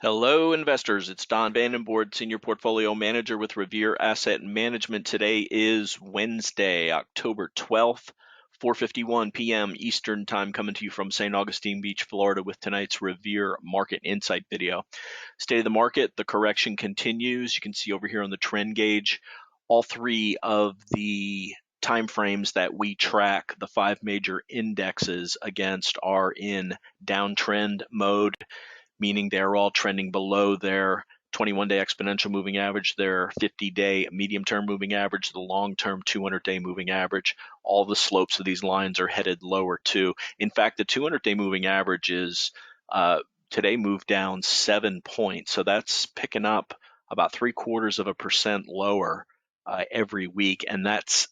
Hello, investors. It's Don Vandenbord, Senior Portfolio Manager with Revere Asset Management. Today is Wednesday, October 12th, 4:51 p.m. Eastern Time, coming to you from St. Augustine Beach, Florida, with tonight's Revere Market Insight video. State of the market, the correction continues. You can see over here on the trend gauge, all three of the time frames that we track the five major indexes against are in downtrend mode, meaning they're all trending below their 21-day exponential moving average, their 50-day medium-term moving average, the long-term 200-day moving average. All the slopes of these lines are headed lower too. In fact, the 200-day moving average is today moved down 7 points, so that's picking up about 0.75% lower every week, and that's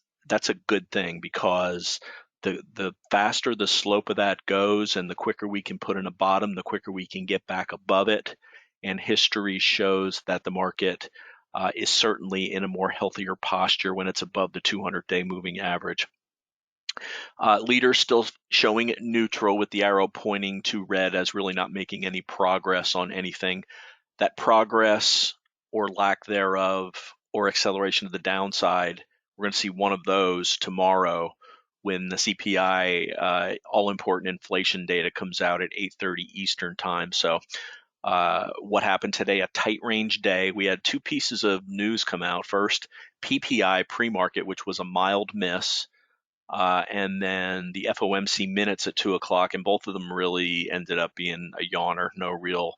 a good thing, because the faster the slope of that goes and the quicker we can put in a bottom, the quicker we can get back above it. And history shows that the market is certainly in a more healthier posture when it's above the 200-day moving average. Leaders still showing neutral with the arrow pointing to red as really not making any progress on anything. That progress or lack thereof or acceleration of the downside, we're going to see one of those tomorrow when the CPI all-important inflation data comes out at 8:30 Eastern Time. So what happened today? A tight range day. We had two pieces of news come out. First, PPI pre-market, which was a mild miss, and then the FOMC minutes at 2 o'clock, and both of them really ended up being a yawner. No real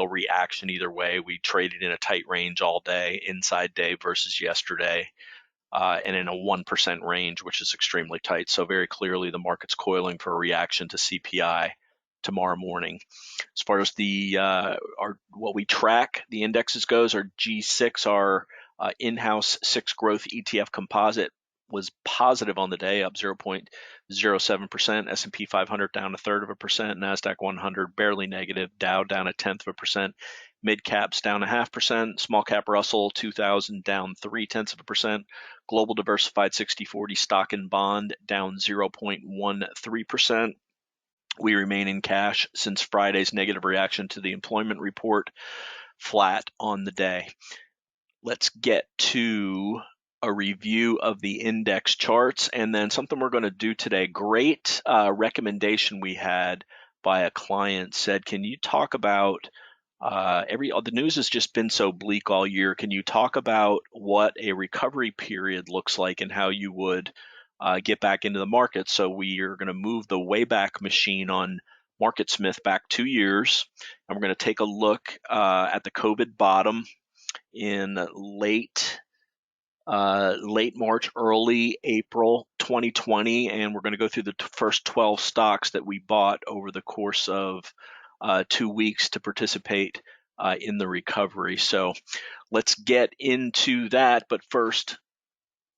reaction either way. We traded in a tight range all day, inside day versus yesterday, and in a 1% range, which is extremely tight. So very clearly the market's coiling for a reaction to CPI tomorrow morning. As far as what we track, the indexes goes, our G6, our in-house 6 growth ETF composite, was positive on the day, up 0.07%. S&P 500 down 1/3%. NASDAQ 100 barely negative. Dow down 0.1%. Mid caps down 0.5%. Small cap Russell 2000 down 0.3%. Global diversified 60/40 stock and bond down 0.13%. We remain in cash since Friday's negative reaction to the employment report, flat on the day. Let's get to a review of the index charts, and then something we're going to do today. Great recommendation we had by a client said, can you talk about the news has just been so bleak all year. Can you talk about what a recovery period looks like and how you would get back into the market? So we are going to move the Wayback Machine on MarketSmith back 2 years, and we're going to take a look at the COVID bottom in late March, early April 2020, and we're going to go through the first 12 stocks that we bought over the course of 2 weeks to participate in the recovery. So let's get into that, but first,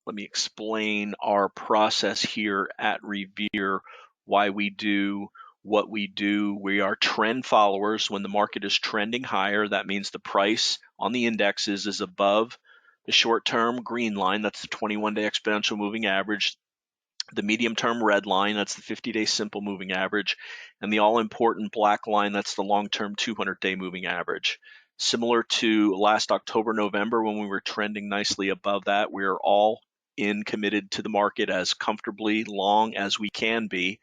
let me explain our process here at Revere, why we do what we do. We are trend followers. When the market is trending higher, that means the price on the indexes is above the short-term green line, that's the 21-day exponential moving average, the medium-term red line, that's the 50-day simple moving average, and the all-important black line, that's the long-term 200-day moving average. Similar to last October, November, when we were trending nicely above that, we're all in committed to the market as comfortably long as we can be.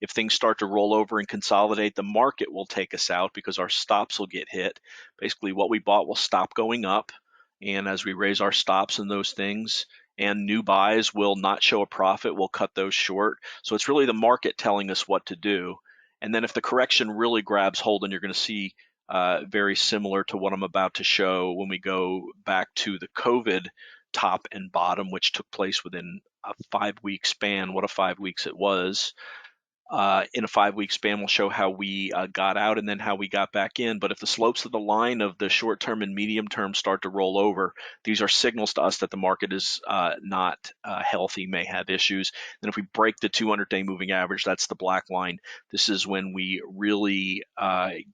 If things start to roll over and consolidate, the market will take us out because our stops will get hit. Basically, what we bought will stop going up. And as we raise our stops in those things, and new buys will not show a profit, we'll cut those short. So it's really the market telling us what to do. And then if the correction really grabs hold, and you're going to see very similar to what I'm about to show when we go back to the COVID top and bottom, which took place within a 5-week span. What a 5 weeks it was. In a 5-week span, we'll show how we got out and then how we got back in. But if the slopes of the line of the short term and medium term start to roll over, these are signals to us that the market is not healthy, may have issues. Then if we break the 200-day moving average, that's the black line. This is when we really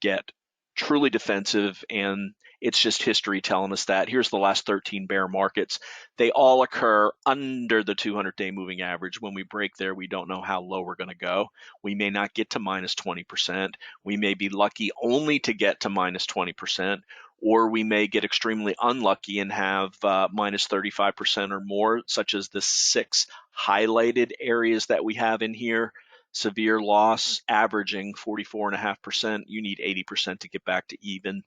get truly defensive, and it's just history telling us that. Here's the last 13 bear markets. They all occur under the 200-day moving average. When we break there, we don't know how low we're going to go. We may not get to minus 20%. We may be lucky only to get to minus 20%, or we may get extremely unlucky and have minus 35% or more, such as the 6 highlighted areas that we have in here. Severe loss averaging 44.5%. You need 80% to get back to even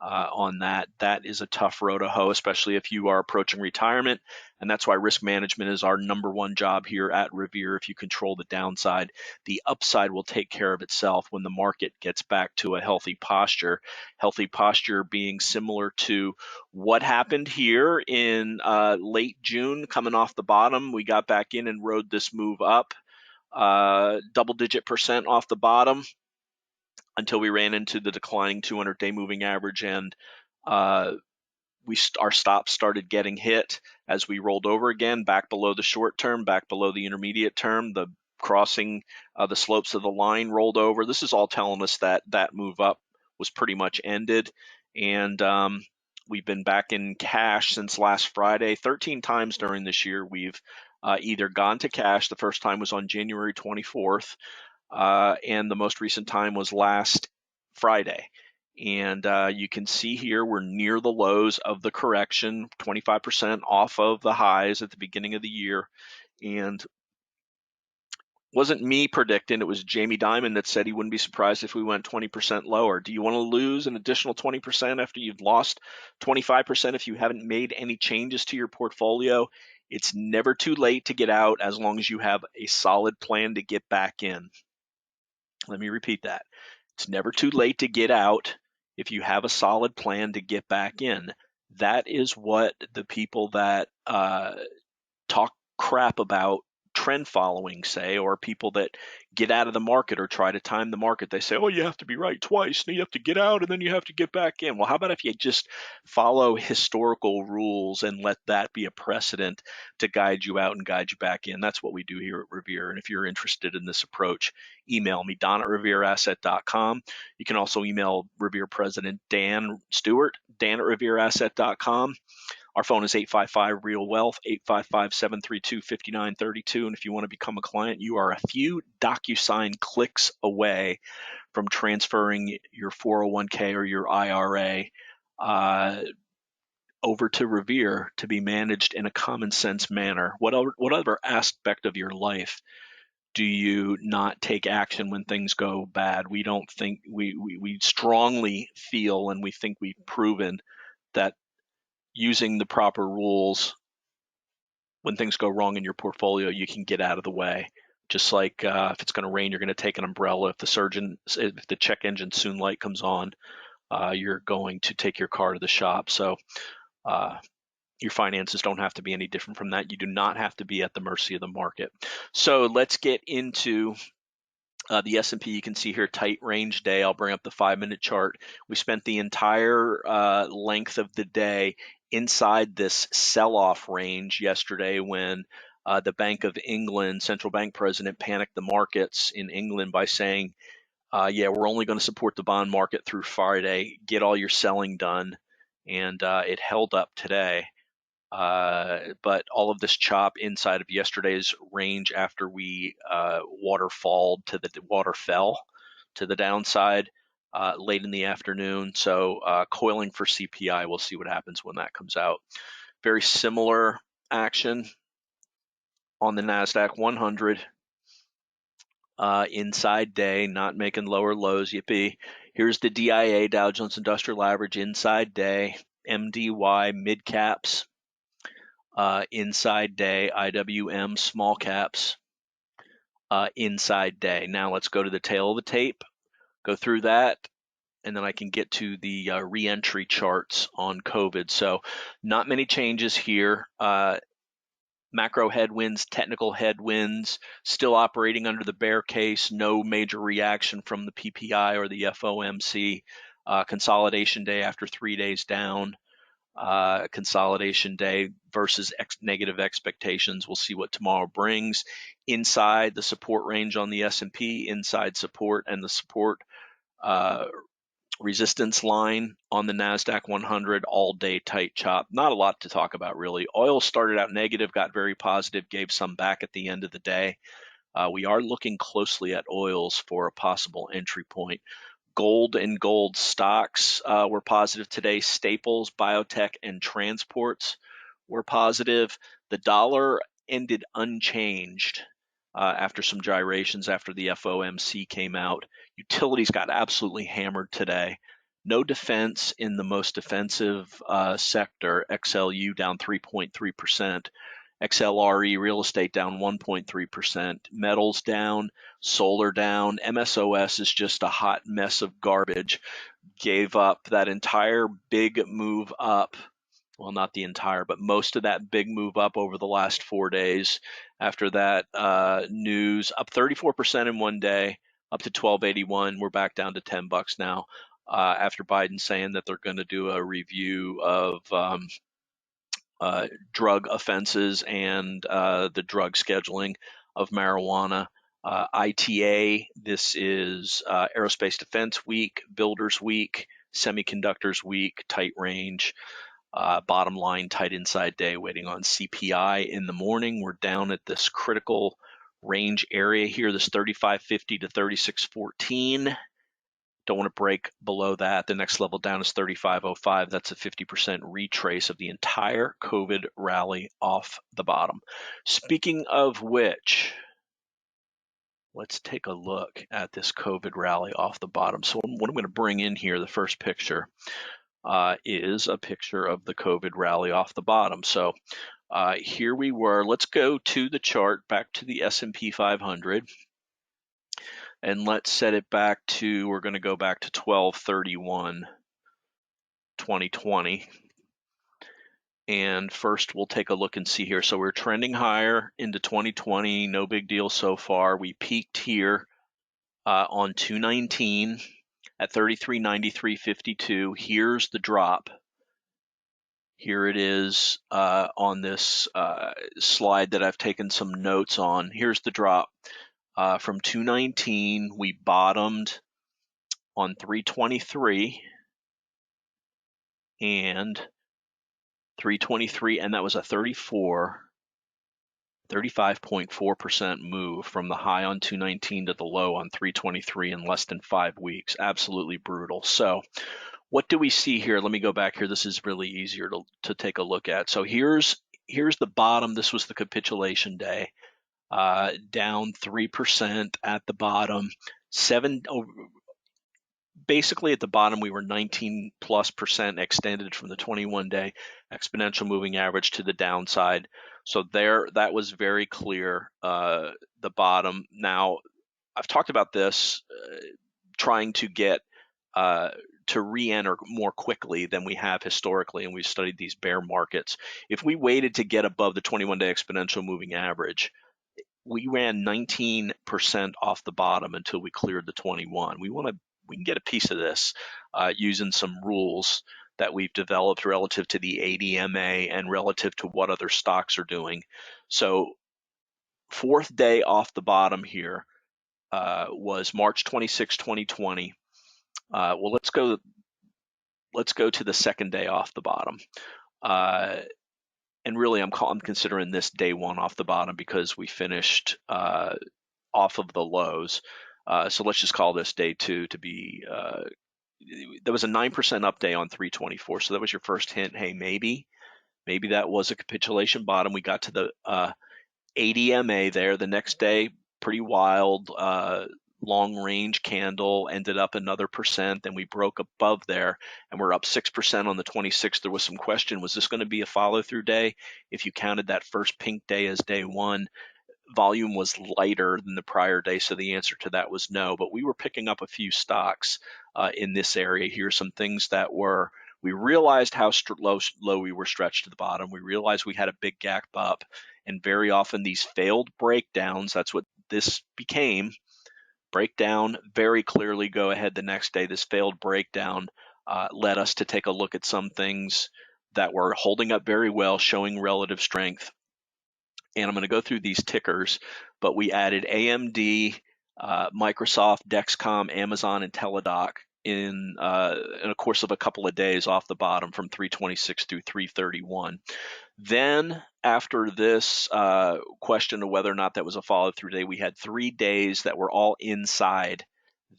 on that. That is a tough row to hoe, especially if you are approaching retirement. And that's why risk management is our #1 job here at Revere. If you control the downside, the upside will take care of itself when the market gets back to a healthy posture. Healthy posture being similar to what happened here in late June, coming off the bottom. We got back in and rode this move up. Double-digit % off the bottom until we ran into the declining 200-day moving average, and our stops started getting hit as we rolled over again, back below the short term, back below the intermediate term. The crossing the slopes of the line rolled over. This is all telling us that that move up was pretty much ended, and we've been back in cash since last Friday. 13 times during this year we've either gone to cash. The first time was on January 24th, and the most recent time was last Friday. And you can see here we're near the lows of the correction, 25% off of the highs at the beginning of the year. And wasn't me predicting, it was Jamie Dimon that said he wouldn't be surprised if we went 20% lower. Do you want to lose an additional 20% after you've lost 25% if you haven't made any changes to your portfolio? It's never too late to get out as long as you have a solid plan to get back in. Let me repeat that. It's never too late to get out if you have a solid plan to get back in. That is what the people that talk crap about trend following say, or people that get out of the market or try to time the market. They say, oh, you have to be right twice, and you have to get out, and then you have to get back in. Well, how about if you just follow historical rules and let that be a precedent to guide you out and guide you back in? That's what we do here at Revere. And if you're interested in this approach, email me, don@revereasset.com. You can also email Revere President Dan Stewart, dan@revereasset.com. Our phone is 855-REAL-WEALTH, 855-732-5932. And if you want to become a client, you are a few DocuSign clicks away from transferring your 401k or your IRA over to Revere to be managed in a common sense manner. Whatever aspect of your life do you not take action when things go bad? We don't think, we strongly feel, and we think we've proven that using the proper rules, when things go wrong in your portfolio, you can get out of the way. Just like if it's going to rain, you're going to take an umbrella. If the check engine soon light comes on, you're going to take your car to the shop. So your finances don't have to be any different from that. You do not have to be at the mercy of the market. So let's get into the S&P. You can see here, tight range day. I'll bring up the 5-minute chart. We spent the entire length of the day inside this sell-off range yesterday when the Bank of England central bank president panicked the markets in England by saying, yeah, we're only going to support the bond market through Friday. Get all your selling done. And it held up today. But all of this chop inside of yesterday's range after we water fell to the downside late in the afternoon. So coiling for CPI, we'll see what happens when that comes out. Very similar action on the NASDAQ 100 inside day, not making lower lows. Yippee. Here's the DIA, Dow Jones Industrial Average, inside day. MDY, mid caps. Inside day, IWM, small caps, inside day. Now let's go to the tail of the tape, go through that, and then I can get to the re-entry charts on COVID. So not many changes here. Macro headwinds, technical headwinds, still operating under the bear case, no major reaction from the PPI or the FOMC. Consolidation day after 3 days down. Consolidation day versus negative expectations. We'll see what tomorrow brings. Inside the support range on the S&P, inside support, and the support Resistance line on the NASDAQ 100, all day tight chop. Not a lot to talk about really. Oil started out negative, got very positive, gave some back at the end of the day. We are looking closely at oils for a possible entry point. Gold and gold stocks were positive today. Staples, biotech, and transports were positive. The dollar ended unchanged after some gyrations after the FOMC came out. Utilities got absolutely hammered today. No defense in the most defensive sector. XLU down 3.3%. XLRE real estate down 1.3%. Metals down. Solar down. MSOS is just a hot mess of garbage. Gave up that entire big move up. Well, not the entire, but most of that big move up over the last 4 days. After that news, up 34% in one day, up to 1281. We're back down to $10 now. After Biden saying that they're going to do a review of drug offenses and the drug scheduling of marijuana. ITA, this is Aerospace Defense Week, Builders Week, Semiconductors Week, tight range. Bottom line, tight inside day, waiting on CPI in the morning. We're down at this critical range area here, this 35.50 to 36.14. Don't want to break below that. The next level down is 35.05. That's a 50% retrace of the entire COVID rally off the bottom. Speaking of which, let's take a look at this COVID rally off the bottom. So what I'm going to bring in here, the first picture, is a picture of the COVID rally off the bottom. So here we were. Let's go to the chart, back to the S&P 500. And let's set it back to, we're going to go back to 12/31/2020. And first we'll take a look and see here. So we're trending higher into 2020. No big deal so far. We peaked here on 219 at 33.93.52. Here's the drop. Here it is on this slide that I've taken some notes on. Here's the drop. From 219, we bottomed on 323 and 323, and that was a 35.4% move from the high on 219 to the low on 323 in less than 5 weeks. Absolutely brutal. So what do we see here? Let me go back here. This is really easier to take a look at. So here's the bottom. This was the capitulation day. Down 3% at the bottom. Basically at the bottom, we were 19+% extended from the 21-day exponential moving average to the downside. So that was very clear, the bottom. Now, I've talked about this, trying to get to re-enter more quickly than we have historically, and we've studied these bear markets. If we waited to get above the 21-day exponential moving average, we ran 19% off the bottom until we cleared the 21. We can get a piece of this using some rules that we've developed relative to the ADMA and relative to what other stocks are doing. So fourth day off the bottom here was March 26, 2020. Well, let's go to the second day off the bottom. And really, I'm considering this day one off the bottom because we finished off of the lows. So let's just call this day two to be, there was a 9% up day on 324. So that was your first hint. Hey, maybe that was a capitulation bottom. We got to the ADMA there. The next day, pretty wild, long range candle, ended up another percent. Then we broke above there and we're up 6% on the 26th. There was some question, was this going to be a follow through day? If you counted that first pink day as day one, volume was lighter than the prior day, so the answer to that was no. But we were picking up a few stocks in this area here, some things that we realized how low we were stretched to the bottom. We realized we had a big gap up, and very often these failed breakdowns, that's what this became, breakdown, very clearly go ahead the next day. This failed breakdown led us to take a look at some things that were holding up very well, showing relative strength. And I'm going to go through these tickers, but we added AMD, Microsoft, Dexcom, Amazon, and Teladoc in a course of a couple of days off the bottom from 326 through 331. Then after this question of whether or not that was a follow-through day, we had 3 days that were all inside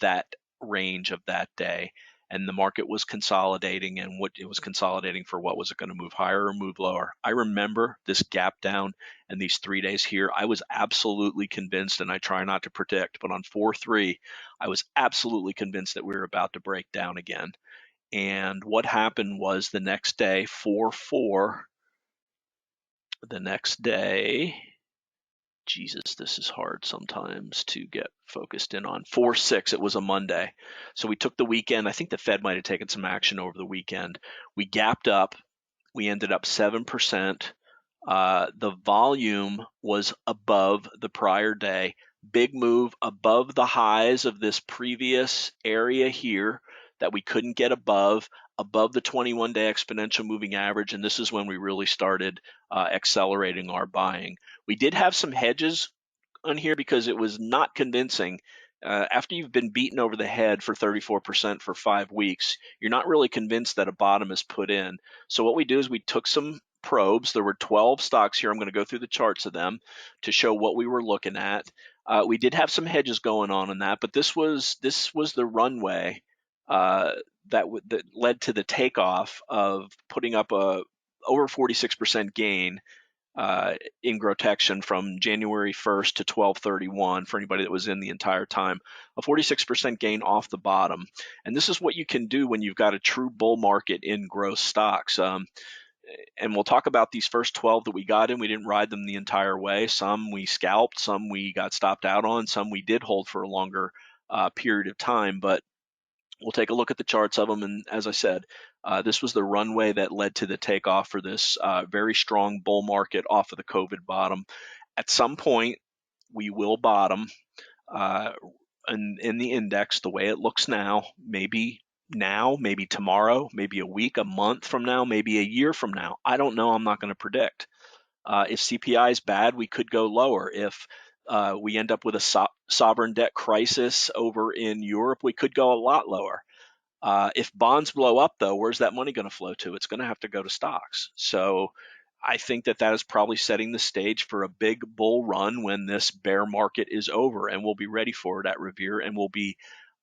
that range of that day. And the market was consolidating, and what it was consolidating for, what was it going to move higher or move lower? I remember this gap down and these 3 days here. I was absolutely convinced, and I try not to predict, but on 4-3, I was absolutely convinced that we were about to break down again. And what happened was the next day, 4-4, the next day, Jesus, this is hard sometimes to get focused in on. 4-6, it was a Monday. So we took the weekend. I think the Fed might have taken some action over the weekend. We gapped up. We ended up 7%. The volume was above the prior day. Big move above the highs of this previous area here that we couldn't get above the 21-day exponential moving average. And this is when we really started accelerating our buying. We did have some hedges on here because it was not convincing. After you've been beaten over the head for 34% for 5 weeks, you're not really convinced that a bottom is put in. So what we do is we took some probes. There were 12 stocks here. I'm going to go through the charts of them to show what we were looking at. We did have some hedges going on in that, but this was the runway that led to the takeoff of putting up a over 46% gain in GROTECTION from January 1st to 12/31 for anybody that was in the entire time, a 46% gain off the bottom. And this is what you can do when you've got a true bull market in growth stocks. And we'll talk about these first 12 that we got in. We didn't ride them the entire way. Some we scalped, some we got stopped out on, some we did hold for a longer period of time. But we'll take a look at the charts of them. And as I said, this was the runway that led to the takeoff for this very strong bull market off of the COVID bottom. At some point, we will bottom in the index the way it looks now, maybe tomorrow, maybe a week, a month from now, maybe a year from now. I don't know. I'm not going to predict. If CPI is bad, we could go lower. If we end up with a sovereign debt crisis over in Europe, we could go a lot lower. If bonds blow up, though, where's that money going to flow to? It's going to have to go to stocks. So I think that is probably setting the stage for a big bull run when this bear market is over, and we'll be ready for it at Revere, and we'll be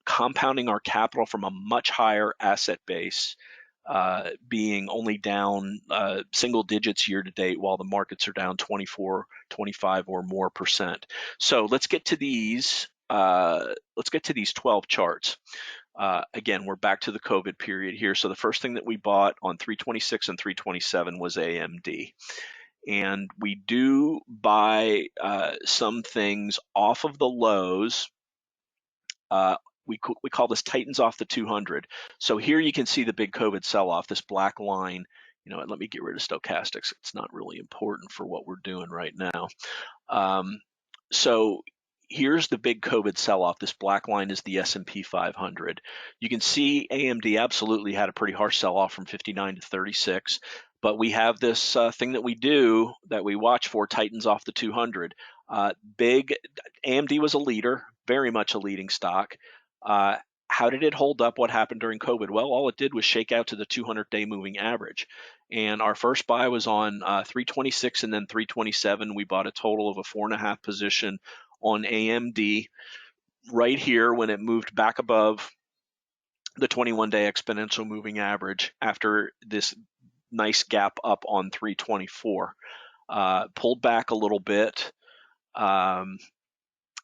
compounding our capital from a much higher asset base, being only down single digits year to date while the markets are down 24, 25 or more percent. So let's get to these 12 charts. Again, we're back to the COVID period here. So the first thing that we bought on 326 and 327 was AMD. And we do buy some things off of the lows. We call this Titans off the 200. So here you can see the big COVID sell-off, this black line. You know, let me get rid of stochastics. It's not really important for what we're doing right now. So here's the big COVID sell-off. This black line is the S&P 500. You can see AMD absolutely had a pretty harsh sell-off from 59 to 36. But we have this thing that we do that we watch for, Titans off the 200. Big AMD was a leader, very much a leading stock. How did it hold up? What happened during COVID? Well, all it did was shake out to the 200-day moving average. And our first buy was on 326 and then 327. We bought a total of a 4.5 position on AMD right here when it moved back above the 21-day exponential moving average after this nice gap up on 324. Pulled back a little bit.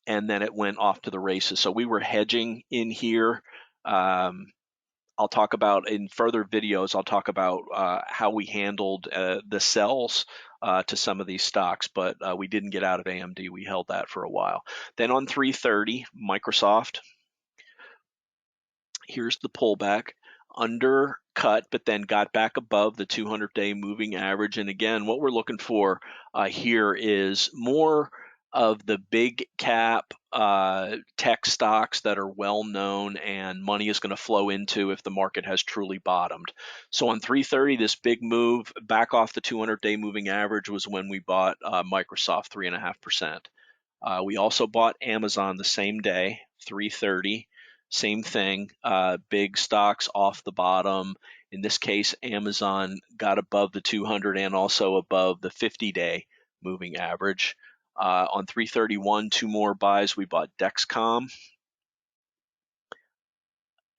And then it went off to the races. So we were hedging in here. I'll talk about in further videos, I'll talk about how we handled the sells to some of these stocks, but we didn't get out of AMD. We held that for a while. Then on 330, Microsoft, here's the pullback. Undercut, but then got back above the 200-day moving average. And again, what we're looking for here is more of the big cap tech stocks that are well known and money is going to flow into if the market has truly bottomed. So on 330, this big move back off the 200-day moving average was when we bought Microsoft 3.5%. We also bought Amazon the same day, 330. same thing, big stocks off the bottom. In this case, Amazon got above the 200 and also above the 50-day moving average. On 331, two more buys. We bought Dexcom,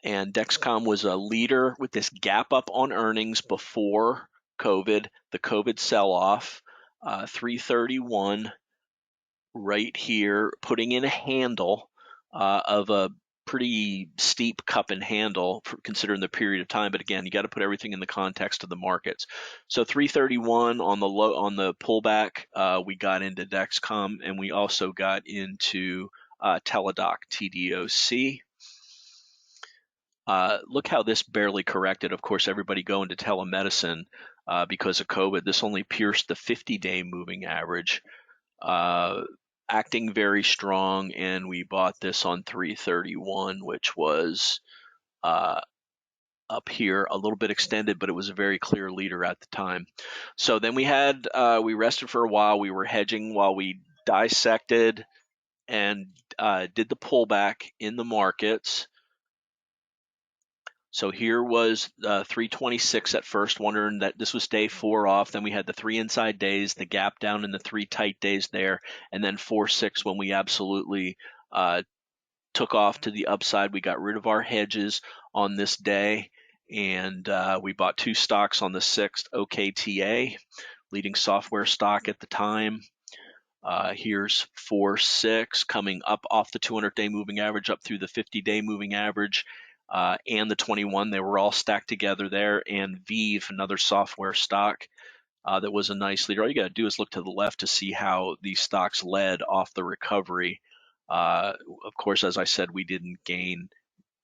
and Dexcom was a leader with this gap up on earnings before COVID, the COVID sell-off. 331 right here, putting in a handle of a pretty steep cup and handle for considering the period of time. But again, you got to put everything in the context of the markets. So 331 on the low, on the pullback, we got into Dexcom, and we also got into Teladoc, TDOC. Look how this barely corrected. Of course, everybody going to telemedicine because of COVID. This only pierced the 50-day moving average. Acting very strong, and we bought this on 331, which was up here, a little bit extended, but it was a very clear leader at the time. So then we had, we rested for a while. We were hedging while we dissected and did the pullback in the markets. So here was 326 at first, wondering that this was day 4 off. Then we had the 3 inside days, the gap down, and the 3 tight days there, and then 4-6 when we absolutely took off to the upside. We got rid of our hedges on this day, and we bought 2 stocks on the 6th, OKTA, leading software stock at the time. Here's 4-6 coming up off the 200-day moving average up through the 50-day moving average. And the 21, they were all stacked together there. And Vive, another software stock that was a nice leader. All you got to do is look to the left to see how these stocks led off the recovery. Of course, as I said, we didn't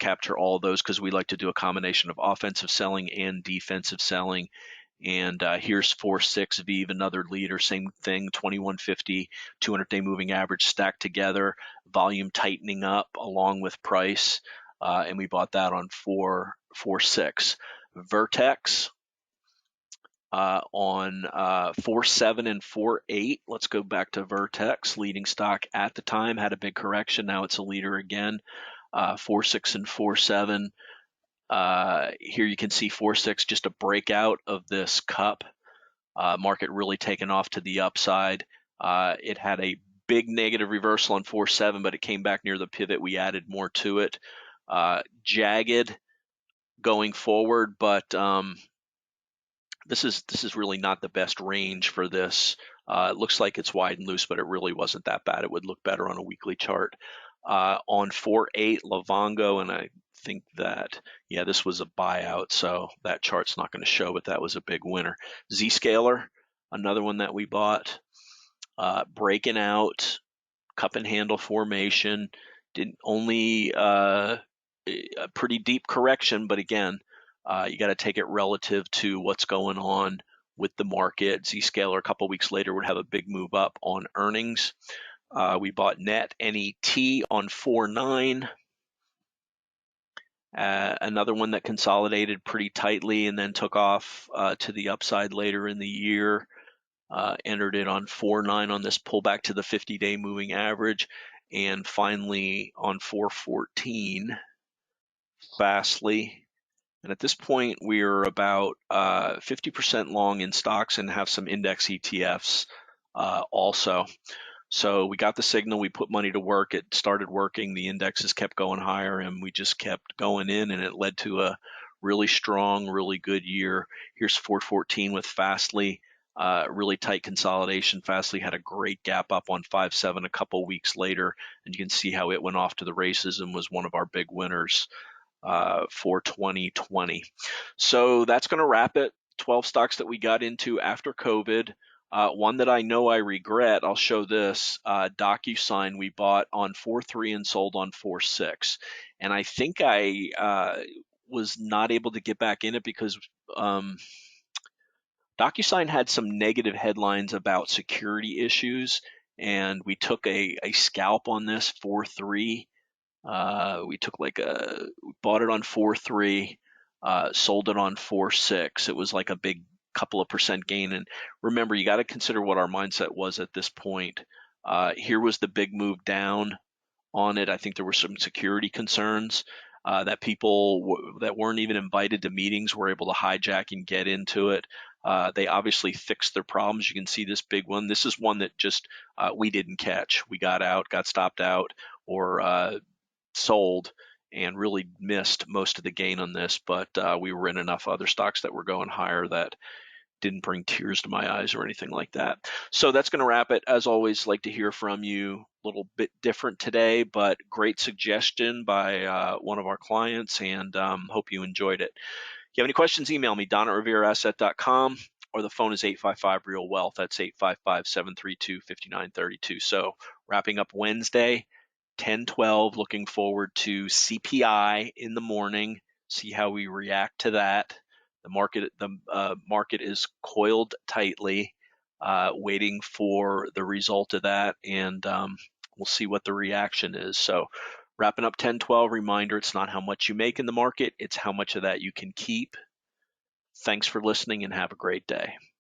capture all of those because we like to do a combination of offensive selling and defensive selling. And here's 4-6 Vive, another leader, same thing, 2150, 200-day moving average stacked together, volume tightening up along with price. And we bought that on 4-6. Vertex on 4-7 and 4-8. Let's go back to Vertex, leading stock at the time, had a big correction. Now it's a leader again. 4-6 and 4-7. Here you can see 4-6, just a breakout of this cup. Market really taken off to the upside. It had a big negative reversal on 4-7, but it came back near the pivot. We added more to it. Jagged going forward, but this is really not the best range for this. It looks like it's wide and loose, but it really wasn't that bad. It would look better on a weekly chart. On 4-8, Livongo, and I think that, yeah, this was a buyout, so that chart's not going to show, but that was a big winner. Zscaler, another one that we bought, breaking out, cup and handle formation, didn't only a pretty deep correction, but again, you got to take it relative to what's going on with the market. Zscaler a couple weeks later would have a big move up on earnings. We bought NET on 4-9. Another one that consolidated pretty tightly and then took off to the upside later in the year. Entered it on 4-9 on this pullback to the 50-day moving average. And finally on 4-14, Fastly. And at this point, we're about 50% long in stocks and have some index ETFs also. So we got the signal, we put money to work, it started working, the indexes kept going higher, and we just kept going in, and it led to a really strong, really good year. Here's 414 with Fastly, really tight consolidation. Fastly had a great gap up on 5-7 a couple weeks later, and you can see how it went off to the races and was one of our big winners for 2020. So that's going to wrap it. 12 stocks that we got into after COVID. One that I know I regret, I'll show this, DocuSign we bought on 4-3 and sold on 4-6. And I think I was not able to get back in it because DocuSign had some negative headlines about security issues, and we took a scalp on this 4-3. We bought it on 4-3, sold it on 4-6. It was like a big couple of percent gain. And remember, you got to consider what our mindset was at this point. Here was the big move down on it. I think there were some security concerns that people that weren't even invited to meetings were able to hijack and get into it. They obviously fixed their problems. You can see this big one. This is one that just we didn't catch. We got out, got stopped out, or sold, and really missed most of the gain on this. But we were in enough other stocks that were going higher that didn't bring tears to my eyes or anything like that. So that's going to wrap it. As always, like to hear from you. A little bit different today, but great suggestion by one of our clients, and hope you enjoyed it. If you have any questions, email me, don@revereasset.com, or the phone is 855-REAL-WEALTH. That's 855-732-5932. So wrapping up Wednesday, 10/12, looking forward to CPI in the morning, see how we react to that. The market is coiled tightly, waiting for the result of that, and we'll see what the reaction is. So wrapping up 10/12, reminder, it's not how much you make in the market, it's how much of that you can keep. Thanks for listening and have a great day.